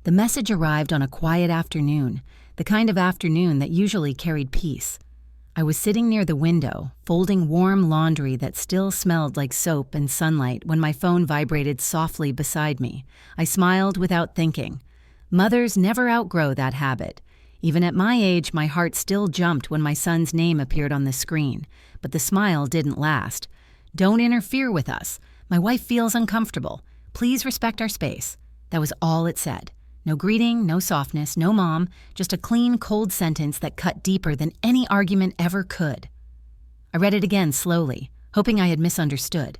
The message arrived on a quiet afternoon, the kind of afternoon that usually carried peace. I was sitting near the window, folding warm laundry that still smelled like soap and sunlight when my phone vibrated softly beside me. I smiled without thinking. Mothers never outgrow that habit. Even at my age, my heart still jumped when my son's name appeared on the screen, but the smile didn't last. "Don't interfere with us. My wife feels uncomfortable. Please respect our space." That was all it said. No greeting, no softness, no mom, just a clean, cold sentence that cut deeper than any argument ever could. I read it again slowly, hoping I had misunderstood.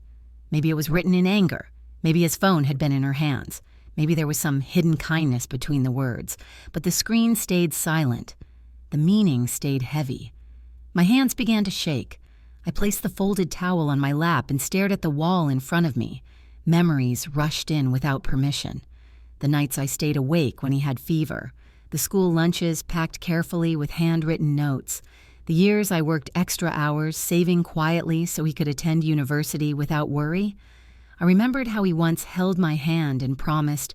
Maybe it was written in anger. Maybe his phone had been in her hands. Maybe there was some hidden kindness between the words. But the screen stayed silent. The meaning stayed heavy. My hands began to shake. I placed the folded towel on my lap and stared at the wall in front of me. Memories rushed in without permission. The nights I stayed awake when he had fever, the school lunches packed carefully with handwritten notes, the years I worked extra hours saving quietly so he could attend university without worry. I remembered how he once held my hand and promised,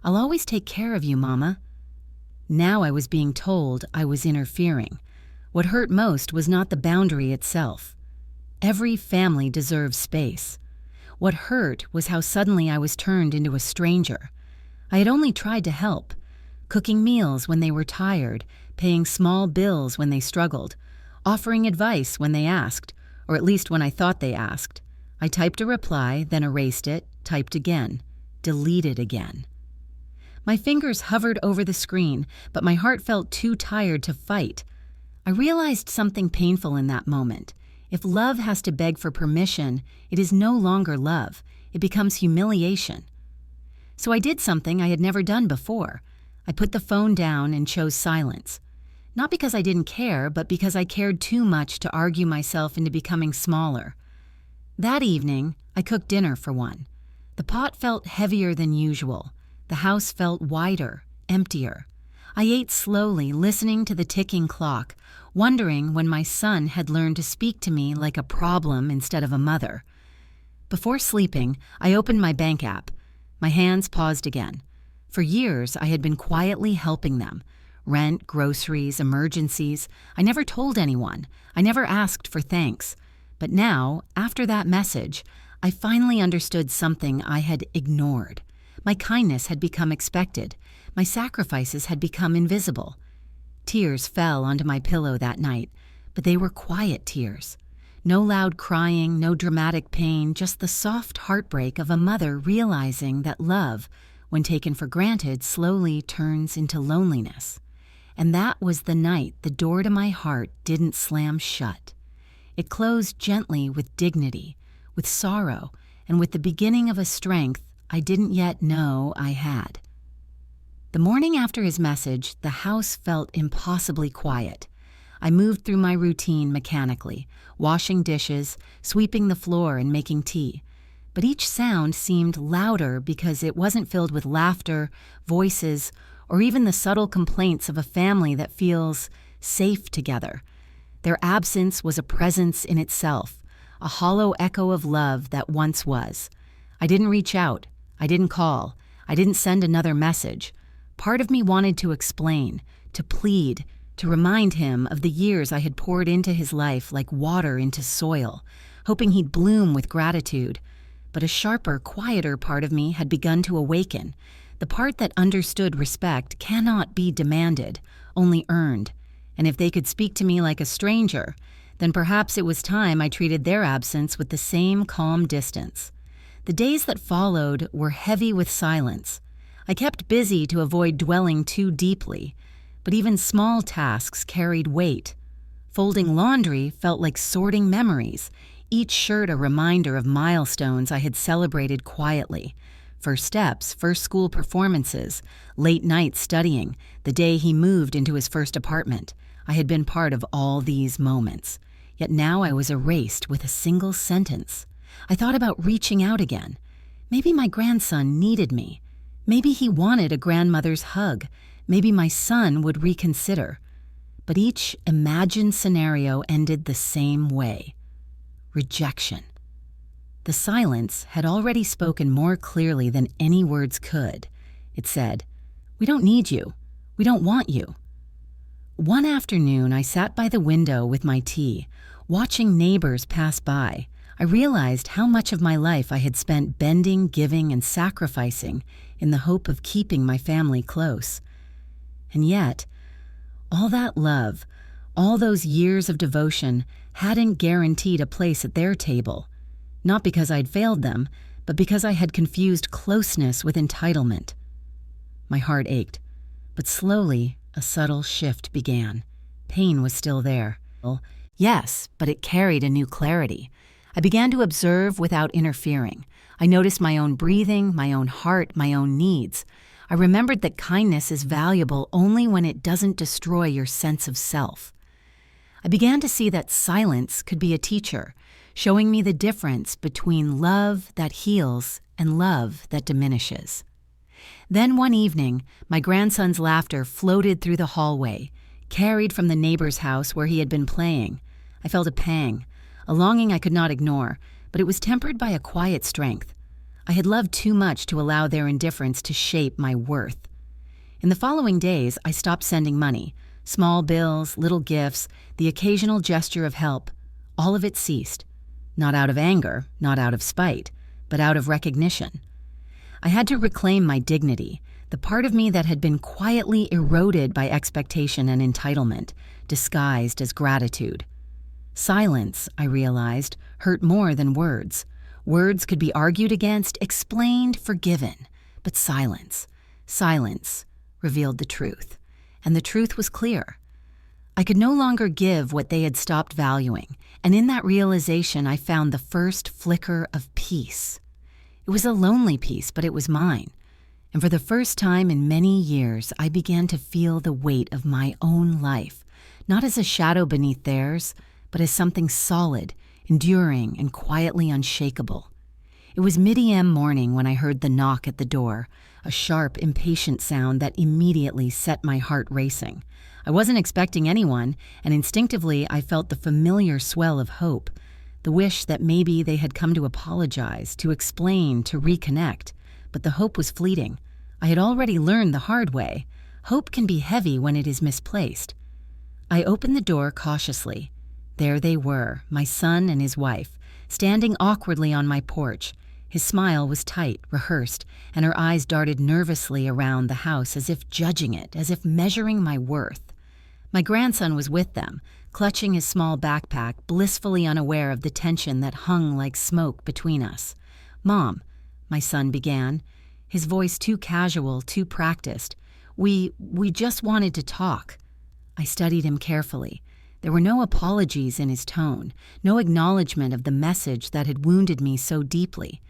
"I'll always take care of you, Mama." Now I was being told I was interfering. What hurt most was not the boundary itself. Every family deserves space. What hurt was how suddenly I was turned into a stranger. I had only tried to help, cooking meals when they were tired, paying small bills when they struggled, offering advice when they asked, or at least when I thought they asked. I typed a reply, then erased it, typed again, deleted again. My fingers hovered over the screen, but my heart felt too tired to fight. I realized something painful in that moment. If love has to beg for permission, it is no longer love. It becomes humiliation. So I did something I had never done before. I put the phone down and chose silence. Not because I didn't care, but because I cared too much to argue myself into becoming smaller. That evening, I cooked dinner for one. The pot felt heavier than usual. The house felt wider, emptier. I ate slowly, listening to the ticking clock, wondering when my son had learned to speak to me like a problem instead of a mother. Before sleeping, I opened my bank app. My hands paused again. For years, I had been quietly helping them. Rent, groceries, emergencies. I never told anyone. I never asked for thanks. But now, after that message, I finally understood something I had ignored. My kindness had become expected. My sacrifices had become invisible. Tears fell onto my pillow that night, but they were quiet tears. No loud crying, no dramatic pain, just the soft heartbreak of a mother realizing that love, when taken for granted, slowly turns into loneliness. And that was the night the door to my heart didn't slam shut. It closed gently with dignity, with sorrow, and with the beginning of a strength I didn't yet know I had. The morning after his message, the house felt impossibly quiet. I moved through my routine mechanically, washing dishes, sweeping the floor, and making tea. But each sound seemed louder because it wasn't filled with laughter, voices, or even the subtle complaints of a family that feels safe together. Their absence was a presence in itself, a hollow echo of love that once was. I didn't reach out. I didn't call. I didn't send another message. Part of me wanted to explain, to plead, to remind him of the years I had poured into his life like water into soil, hoping he'd bloom with gratitude. But a sharper, quieter part of me had begun to awaken. The part that understood respect cannot be demanded, only earned. And if they could speak to me like a stranger, then perhaps it was time I treated their absence with the same calm distance. The days that followed were heavy with silence. I kept busy to avoid dwelling too deeply, but even small tasks carried weight. Folding laundry felt like sorting memories, each shirt a reminder of milestones I had celebrated quietly. First steps, first school performances, late nights studying, the day he moved into his first apartment. I had been part of all these moments. Yet now I was erased with a single sentence. I thought about reaching out again. Maybe my grandson needed me. Maybe he wanted a grandmother's hug. Maybe my son would reconsider. But each imagined scenario ended the same way. Rejection. The silence had already spoken more clearly than any words could. It said, We don't need you. We don't want you. One afternoon, I sat by the window with my tea, watching neighbors pass by. I realized how much of my life I had spent bending, giving, and sacrificing in the hope of keeping my family close. And yet, all that love, all those years of devotion hadn't guaranteed a place at their table. Not because I'd failed them, but because I had confused closeness with entitlement. My heart ached, but slowly a subtle shift began. Pain was still there. Yes, but it carried a new clarity. I began to observe without interfering. I noticed my own breathing, my own heart, my own needs. I remembered that kindness is valuable only when it doesn't destroy your sense of self. I began to see that silence could be a teacher, showing me the difference between love that heals and love that diminishes. Then one evening, my grandson's laughter floated through the hallway, carried from the neighbor's house where he had been playing. I felt a pang, a longing I could not ignore, but it was tempered by a quiet strength. I had loved too much to allow their indifference to shape my worth. In the following days, I stopped sending money. Small bills, little gifts, the occasional gesture of help, all of it ceased. Not out of anger, not out of spite, but out of recognition. I had to reclaim my dignity, the part of me that had been quietly eroded by expectation and entitlement, disguised as gratitude. Silence, I realized, hurt more than words. Words could be argued against, explained, forgiven. But silence revealed the truth. And the truth was clear. I could no longer give what they had stopped valuing, and in that realization I found the first flicker of peace. It was a lonely peace, but it was mine. And for the first time in many years, I began to feel the weight of my own life, not as a shadow beneath theirs, but as something solid, enduring, and quietly unshakable. It was mid-AM morning when I heard the knock at the door, a sharp, impatient sound that immediately set my heart racing. I wasn't expecting anyone, and instinctively I felt the familiar swell of hope, the wish that maybe they had come to apologize, to explain, to reconnect. But the hope was fleeting. I had already learned the hard way. Hope can be heavy when it is misplaced. I opened the door cautiously. There they were, my son and his wife, standing awkwardly on my porch. His smile was tight, rehearsed, and her eyes darted nervously around the house as if judging it, as if measuring my worth. My grandson was with them, clutching his small backpack, blissfully unaware of the tension that hung like smoke between us. "Mom," my son began, his voice too casual, too practiced. We just wanted to talk." I studied him carefully. There were no apologies in his tone, no acknowledgement of the message that had wounded me so deeply.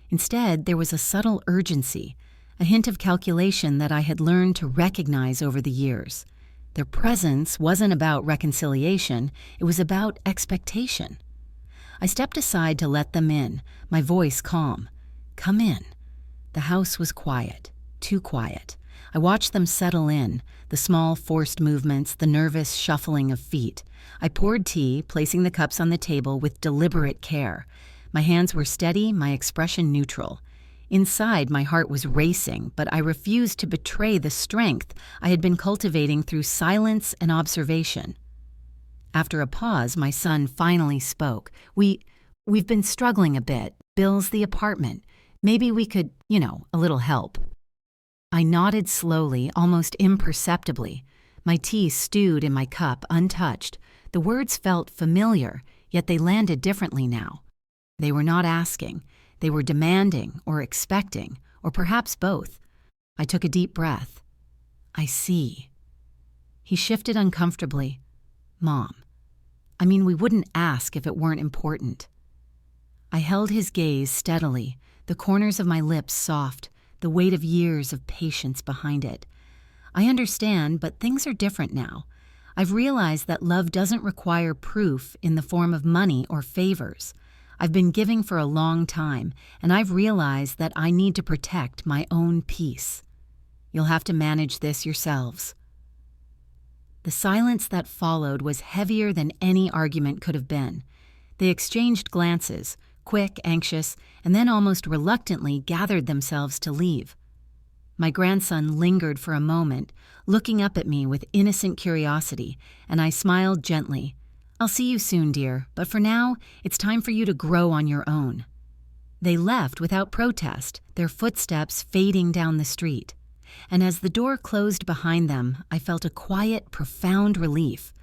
Instead, there was a subtle urgency, a hint of calculation that I had learned to recognize over the years. Their presence wasn't about reconciliation, it was about expectation. I stepped aside to let them in, my voice calm. "Come in." The house was quiet, too quiet. I watched them settle in, the small forced movements, the nervous shuffling of feet. I poured tea, placing the cups on the table with deliberate care. My hands were steady, my expression neutral. Inside, my heart was racing, but I refused to betray the strength I had been cultivating through silence and observation. After a pause, my son finally spoke. We've been struggling a bit. Bills, the apartment. Maybe we could, a little help." I nodded slowly, almost imperceptibly. My tea stewed in my cup, untouched. The words felt familiar, yet they landed differently now. They were not asking. They were demanding or expecting, or perhaps both. I took a deep breath. "I see." He shifted uncomfortably. "Mom, we wouldn't ask if it weren't important." I held his gaze steadily, the corners of my lips soft, the weight of years of patience behind it. "I understand, but things are different now. I've realized that love doesn't require proof in the form of money or favors. I've been giving for a long time, and I've realized that I need to protect my own peace. You'll have to manage this yourselves." The silence that followed was heavier than any argument could have been. They exchanged glances, quick, anxious, and then almost reluctantly gathered themselves to leave. My grandson lingered for a moment, looking up at me with innocent curiosity, and I smiled gently. "I'll see you soon, dear, but for now, it's time for you to grow on your own." They left without protest, their footsteps fading down the street. And as the door closed behind them, I felt a quiet, profound relief.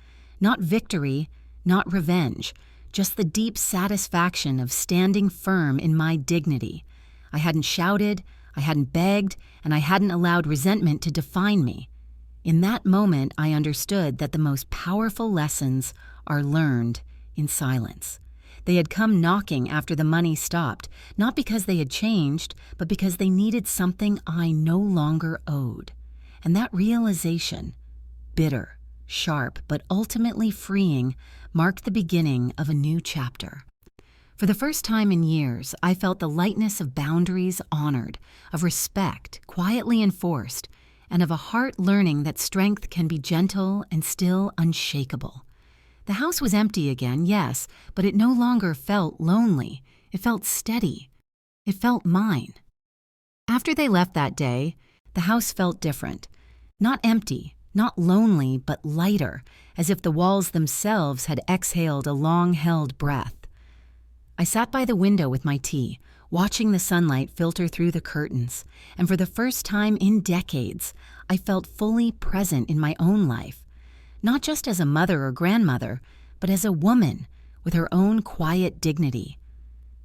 Not victory, not revenge, just the deep satisfaction of standing firm in my dignity. I hadn't shouted, I hadn't begged, and I hadn't allowed resentment to define me. In that moment, I understood that the most powerful lessons are learned in silence. They had come knocking after the money stopped, not because they had changed, but because they needed something I no longer owed. And that realization, bitter, sharp, but ultimately freeing, marked the beginning of a new chapter. For the first time in years, I felt the lightness of boundaries honored, of respect quietly enforced, and of a heart learning that strength can be gentle and still unshakable. The house was empty again, yes, but it no longer felt lonely. It felt steady. It felt mine. After they left that day, the house felt different. Not empty, not lonely, but lighter, as if the walls themselves had exhaled a long-held breath. I sat by the window with my tea, watching the sunlight filter through the curtains, and for the first time in decades, I felt fully present in my own life. Not just as a mother or grandmother, but as a woman with her own quiet dignity.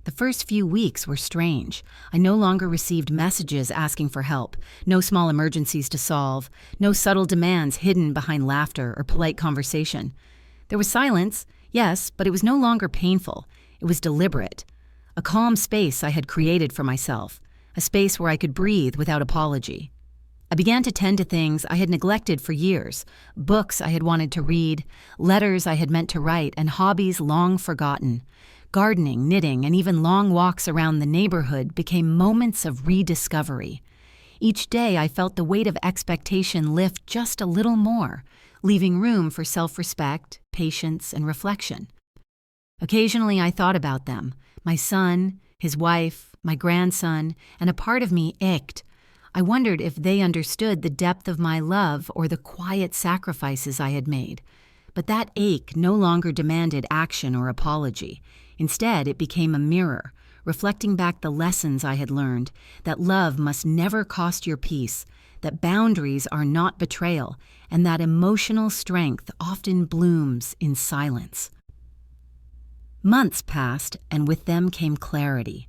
The first few weeks were strange. I no longer received messages asking for help, no small emergencies to solve, no subtle demands hidden behind laughter or polite conversation. There was silence, yes, but it was no longer painful. It was deliberate. A calm space I had created for myself, a space where I could breathe without apology. I began to tend to things I had neglected for years, books I had wanted to read, letters I had meant to write, and hobbies long forgotten. Gardening, knitting, and even long walks around the neighborhood became moments of rediscovery. Each day I felt the weight of expectation lift just a little more, leaving room for self-respect, patience, and reflection. Occasionally I thought about them, my son, his wife, my grandson, and a part of me ached. I wondered if they understood the depth of my love or the quiet sacrifices I had made. But that ache no longer demanded action or apology. Instead, it became a mirror, reflecting back the lessons I had learned, that love must never cost your peace, that boundaries are not betrayal, and that emotional strength often blooms in silence. Months passed, and with them came clarity.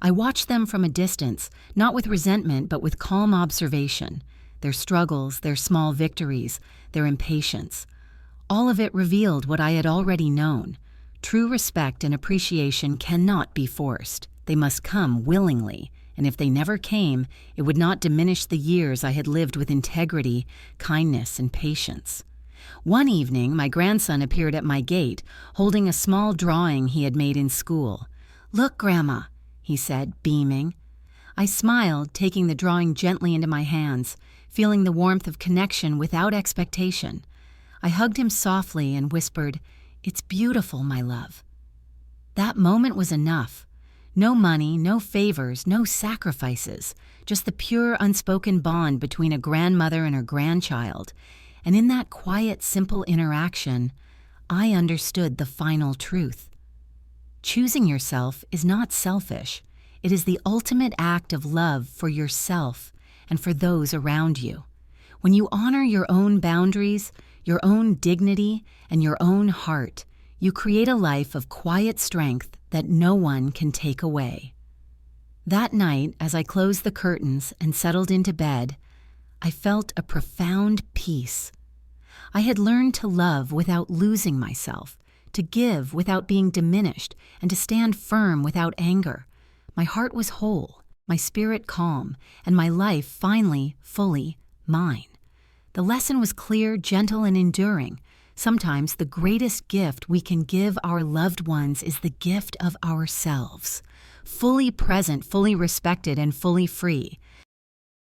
I watched them from a distance, not with resentment but with calm observation. Their struggles, their small victories, their impatience. All of it revealed what I had already known. True respect and appreciation cannot be forced. They must come willingly, and if they never came, it would not diminish the years I had lived with integrity, kindness, and patience. One evening, my grandson appeared at my gate, holding a small drawing he had made in school. "Look, Grandma," he said, beaming. I smiled, taking the drawing gently into my hands, feeling the warmth of connection without expectation. I hugged him softly and whispered, "It's beautiful, my love." That moment was enough. No money, no favors, no sacrifices, just the pure, unspoken bond between a grandmother and her grandchild. And in that quiet, simple interaction, I understood the final truth. Choosing yourself is not selfish. It is the ultimate act of love for yourself and for those around you. When you honor your own boundaries, your own dignity, and your own heart, you create a life of quiet strength that no one can take away. That night, as I closed the curtains and settled into bed, I felt a profound peace. I had learned to love without losing myself, to give without being diminished, and to stand firm without anger. My heart was whole, my spirit calm, and my life finally, fully mine. The lesson was clear, gentle, and enduring. Sometimes the greatest gift we can give our loved ones is the gift of ourselves. Fully present, fully respected, and fully free.